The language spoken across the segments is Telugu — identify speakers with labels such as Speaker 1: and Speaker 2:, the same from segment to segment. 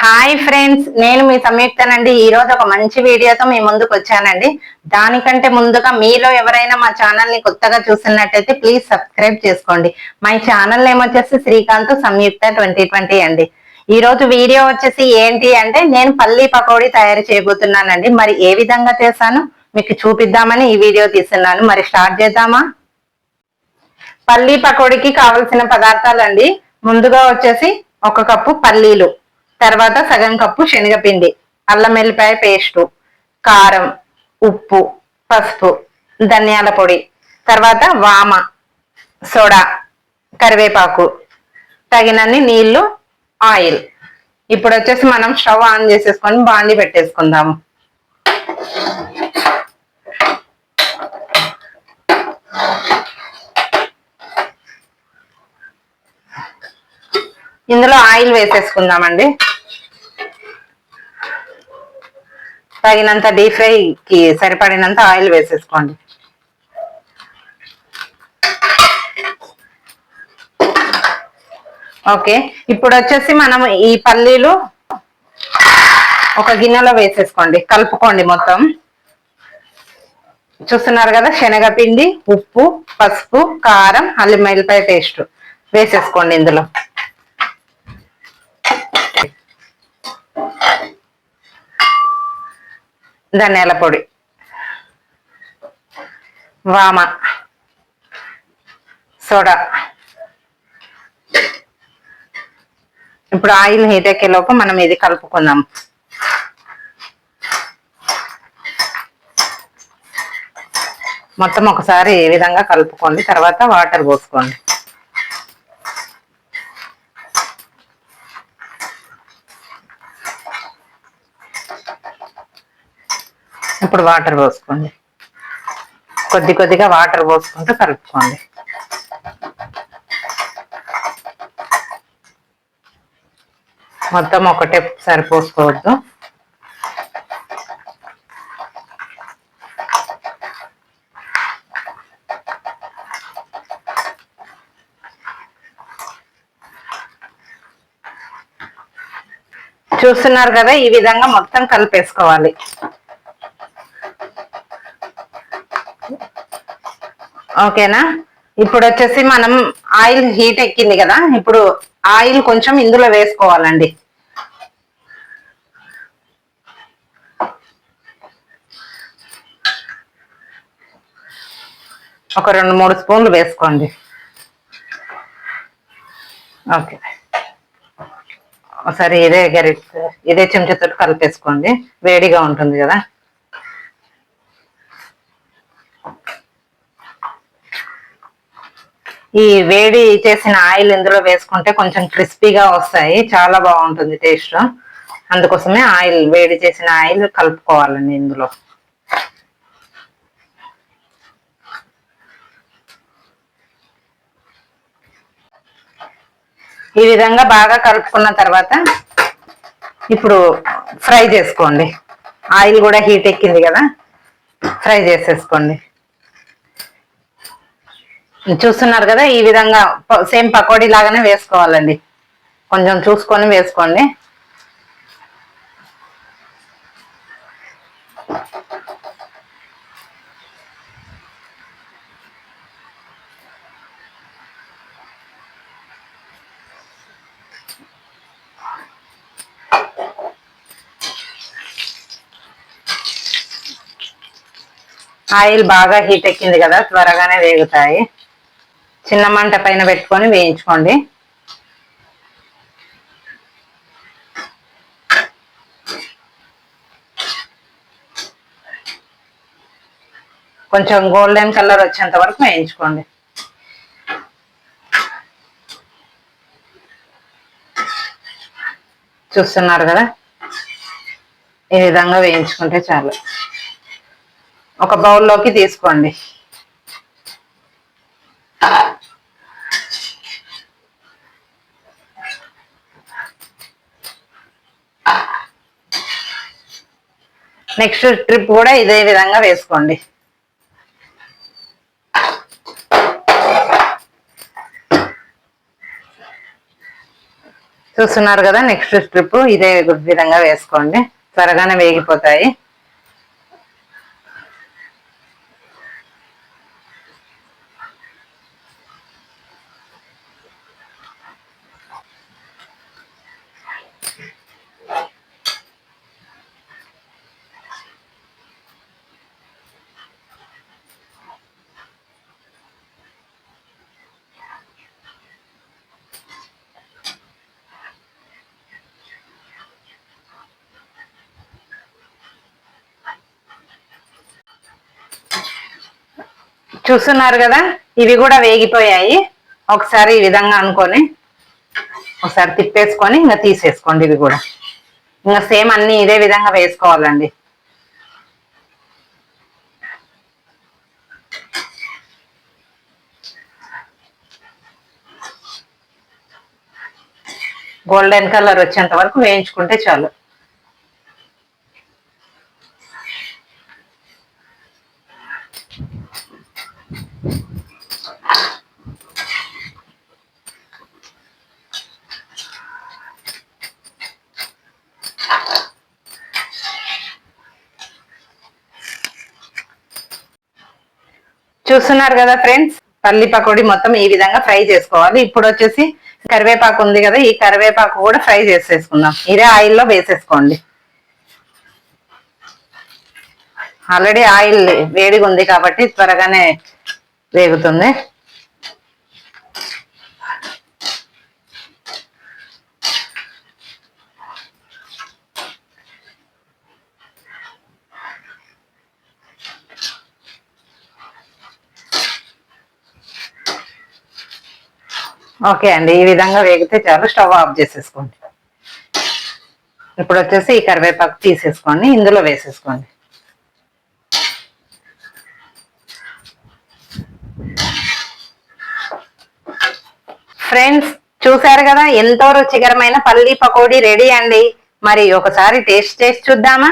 Speaker 1: హాయ్ ఫ్రెండ్స్, నేను మీ సంయుక్తనండి. ఈ రోజు ఒక మంచి వీడియోతో మీ ముందుకు వచ్చానండి. దానికంటే ముందుగా మీలో ఎవరైనా మా ఛానల్ ని కొత్తగా చూస్తున్నట్టయితే ప్లీజ్ సబ్స్క్రైబ్ చేసుకోండి. మా ఛానల్ నేమ్ వచ్చేసి శ్రీకాంత్ సంయుక్త 2020 అండి. ఈ రోజు వీడియో వచ్చేసి ఏంటి అంటే నేను పల్లీ పకోడీ తయారు చేయబోతున్నానండి. మరి ఏ విధంగా చేశాను మీకు చూపిద్దామని ఈ వీడియో తీస్తున్నాను. మరి స్టార్ట్ చేద్దామా? పల్లీ పకోడీకి కావలసిన పదార్థాలు అండి. ముందుగా వచ్చేసి 1 కప్పు పల్లీలు, తర్వాత సగం కప్పు శనగపిండి, అల్లం వెల్లిపాయ పేస్టు, కారం, ఉప్పు, పసుపు, ధనియాల పొడి, తర్వాత వామ, సోడా, కరివేపాకు, తగినన్ని నీళ్లు, ఆయిల్. ఇప్పుడు వచ్చేసి మనం స్టవ్ ఆన్ చేసేసుకొని బాండి పెట్టేసుకుందాము. ఇందులో ఆయిల్ వేసేసుకుందామండి. తగినంత డీప్ ఫ్రైకి సరిపడినంత ఆయిల్ వేసేసుకోండి. ఓకే, ఇప్పుడు వచ్చేసి మనం ఈ పల్లీలు ఒక గిన్నెలో వేసేసుకోండి, కలుపుకోండి మొత్తం. చూస్తున్నారు కదా, శనగపిండి, ఉప్పు, పసుపు, కారం, అల్లం వెల్లిపాయ పేస్ట్ వేసేసుకోండి. ఇందులో ధనియాల పొడి, వామ, సోడా. ఇప్పుడు ఆయిల్ హీట్ ఎక్కేలోపు మనం ఇది కలుపుకుందాం. మొత్తం ఒకసారి ఏ విధంగా కలుపుకోండి. తర్వాత వాటర్ పోసుకోండి. ఇప్పుడు వాటర్ పోసుకోండి. కొద్ది కొద్దిగా వాటర్ పోసుకుంటూ కలుపుకోండి. మొత్తం ఒకటేసారి పోసుకోవద్దు. చూస్తున్నారు కదా, ఈ విధంగా మొత్తం కలిపేసుకోవాలి. ఓకేనా? ఇప్పుడు వచ్చేసి మనం ఆయిల్ హీట్ ఎక్కింది కదా, ఇప్పుడు ఆయిల్ కొంచెం ఇందులో వేసుకోవాలండి. ఒక 2-3 స్పూన్లు వేసుకోండి. ఓకే, ఒకసారి ఇదే చెంచాతో కలిపేసుకోండి. వేడిగా ఉంటుంది కదా. ఈ వేడి చేసిన ఆయిల్ ఇందులో వేసుకుంటే కొంచెం క్రిస్పీగా వస్తాయి, చాలా బాగుంటుంది టేస్ట్. అందుకోసమే వేడి చేసిన ఆయిల్ కలుపుకోవాలండి ఇందులో. ఈ విధంగా బాగా కలుపుకున్న తర్వాత ఇప్పుడు ఫ్రై చేసుకోండి. ఆయిల్ కూడా హీట్ ఎక్కింది కదా, ఫ్రై చేసేసుకోండి. చూస్తున్నారు కదా, ఈ విధంగా సేమ్ పకోడీ లాగానే వేసుకోవాలండి. కొంచెం చూసుకొని వేసుకోండి. ఆయిల్ బాగా హీట్ ఎక్కింది కదా, త్వరగానే వేగుతాయి. చిన్న మంట పైన పెట్టుకొని వేయించుకోండి. కొంచెం గోల్డెన్ కలర్ వచ్చేంత వరకు వేయించుకోండి. చూస్తున్నారు కదా, ఈ విధంగా వేయించుకుంటే చాలు. ఒక బౌల్లోకి తీసుకోండి. నెక్స్ట్ ట్రిప్ కూడా ఇదే విధంగా వేసుకోండి. చూస్తున్నారు కదా, నెక్స్ట్ స్ట్రిప్ ఇదే విధంగా వేసుకోండి, త్వరగానే వేగిపోతాయి. చూస్తున్నారు కదా, ఇవి కూడా వేగిపోయాయి. ఒకసారి ఈ విధంగా అనుకొని ఒకసారి తిప్పేసుకొని ఇంకా తీసేసుకోండి. ఇవి కూడా ఇంకా సేమ్ అన్ని ఇదే విధంగా వేసుకోవాలండి. గోల్డెన్ కలర్ వచ్చేంత వరకు వేయించుకుంటే చాలు. చూస్తున్నారు కదా ఫ్రెండ్స్, పల్లి పకోడీ మొత్తం ఈ విధంగా ఫ్రై చేసుకోవాలి. ఇప్పుడు వచ్చేసి కరివేపాకు ఉంది కదా, ఈ కరివేపాకు కూడా ఫ్రై చేసేసుకుందాం. ఇదే ఆయిల్లో వేసేసుకోండి. ఆల్రెడీ ఆయిల్ వేడిగా ఉంది కాబట్టి త్వరగానే వేగుతుంది. ఓకే అండి, ఈ విధంగా వేగితే చాలు. స్టవ్ ఆఫ్ చేసేసుకోండి. ఇప్పుడు వచ్చేసి ఈ కరివేపాకు తీసేసుకోండి, ఇందులో వేసేసుకోండి. ఫ్రెండ్స్ చూసారు కదా, ఎంతో రుచికరమైన పల్లి పకోడీ రెడీ అండి. మరి ఒకసారి టేస్ట్ చేసి చూద్దామా?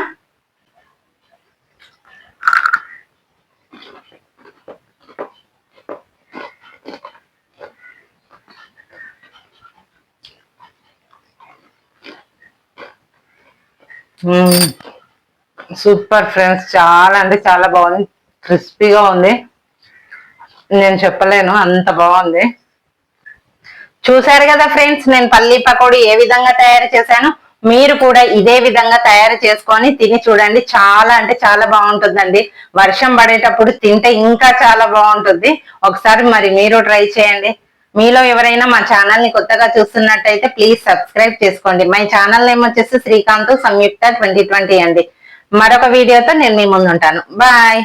Speaker 1: సూపర్ ఫ్రెండ్స్, చాలా అంటే చాలా బాగుంది. క్రిస్పీగా ఉంది, నేను చెప్పలేను అంత బాగుంది. చూసారు కదా ఫ్రెండ్స్, నేను పల్లి పకోడీ ఏ విధంగా తయారు చేశాను. మీరు కూడా ఇదే విధంగా తయారు చేసుకొని తిని చూడండి. చాలా అంటే చాలా బాగుంటుందండి. వర్షం పడేటప్పుడు తింటే ఇంకా చాలా బాగుంటుంది. ఒకసారి మరి మీరు ట్రై చేయండి. మీలో ఎవరైనా మా ఛానల్ ని కొత్తగా చూస్తున్నట్టయితే ప్లీజ్ సబ్స్క్రైబ్ చేసుకోండి. మై ఛానల్ నేమ్ వచ్చేసి శ్రీకాంత్ సంయుక్త 2020 అండి. మరొక వీడియోతో నేను మీ ముందు ఉంటాను. బాయ్.